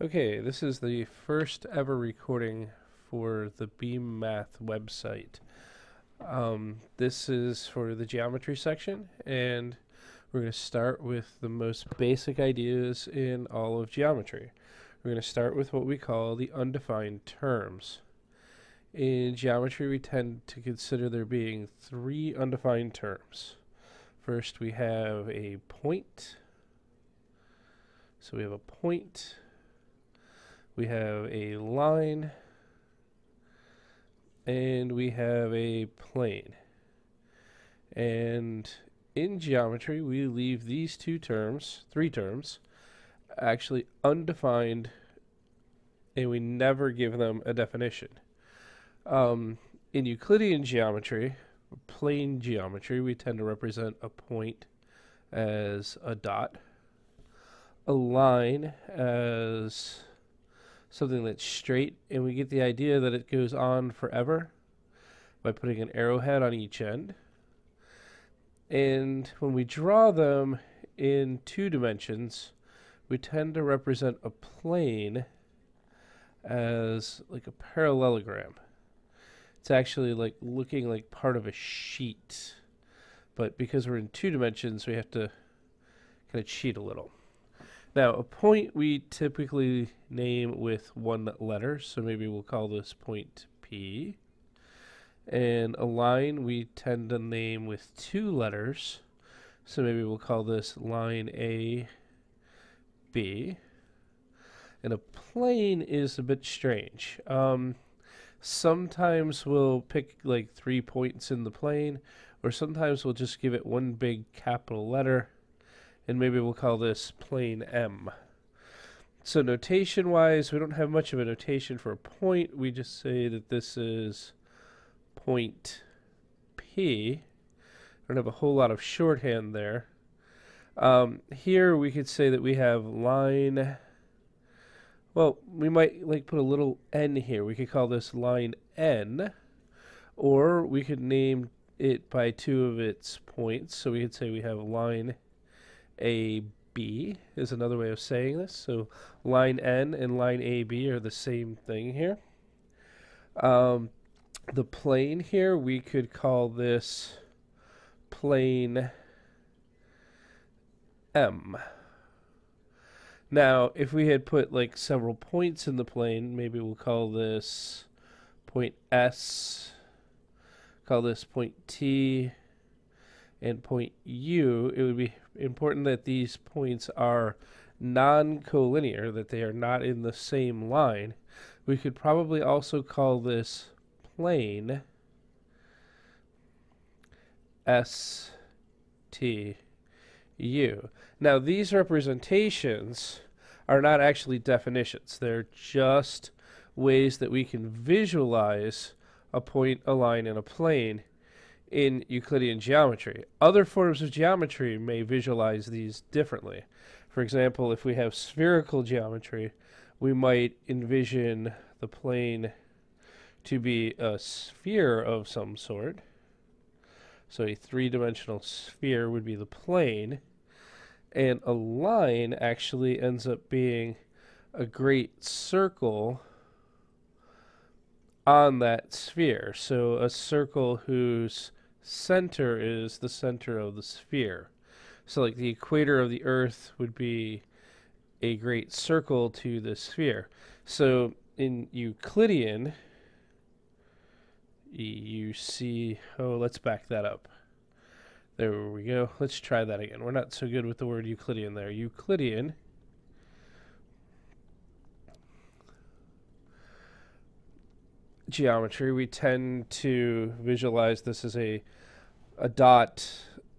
Okay, this is the first ever recording for the Beam Math website. This is for the geometry section, and we're going to start with the most basic ideas in all of geometry. We're going to start with what we call the undefined terms. In geometry, we tend to consider there being three undefined terms. First, we have a point. So we have a point. We have a line, and we have a plane. And in geometry, we leave these three terms, actually undefined, and we never give them a definition. In Euclidean geometry, plane geometry, we tend to represent a point as a dot, a line as something that's straight, and we get the idea that it goes on forever by putting an arrowhead on each end. And when we draw them in 2 dimensions, we tend to represent a plane as like a parallelogram. It's actually like looking like part of a sheet, but because we're in 2 dimensions, we have to kind of cheat a little. Now, a point we typically name with 1 letter, so maybe we'll call this point P. And a line we tend to name with 2 letters, so maybe we'll call this line A, B. And a plane is a bit strange. Sometimes we'll pick like 3 points in the plane, or sometimes we'll just give it 1 big capital letter, and maybe we'll call this plane M. So notation-wise, we don't have much of a notation for a point. We just say that this is point P. I don't have a whole lot of shorthand there. Here we could say that we have line. Well, we might like put a little N here. We could call this line N, or we could name it by 2 of its points. So we could say we have line AB is another way of saying this. So line N and line AB are the same thing here. The plane here, we could call this plane M. Now, if we had put like several points in the plane, maybe we'll call this point S, call this point T, and point U. It would be important that these points are non-collinear, that they are not in the same line. We could probably also call this plane S, T, U. Now, these representations are not actually definitions. They're just ways that we can visualize a point, a line, and a plane in Euclidean geometry. Other forms of geometry may visualize these differently. For example, if we have spherical geometry, we might envision the plane to be a sphere of some sort. So a 3-dimensional sphere would be the plane, and a line actually ends up being a great circle on that sphere. So a circle whose center is the center of the sphere. So like the equator of the Earth would be a great circle to the sphere. So in Euclidean, you see, let's back that up. There we go. Let's try that again. We're not so good with the word Euclidean there. Euclidean geometry, we tend to visualize this as a dot,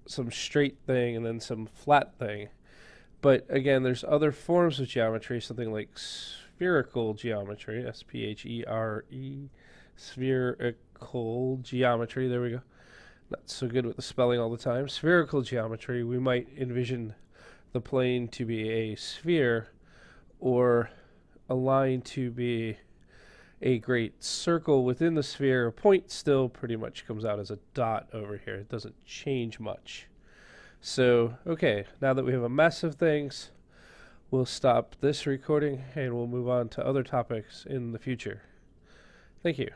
some straight thing, and then some flat thing. But again, there's other forms of geometry, something like spherical geometry, S-P-H-E-R-E, spherical geometry, there we go. Not so good with the spelling all the time. Spherical geometry, we might envision the plane to be a sphere, or a line to be a great circle within the sphere. A point still pretty much comes out as a dot over here. It doesn't change much. So, okay, now that we have a mess of things, we'll stop this recording and we'll move on to other topics in the future. Thank you.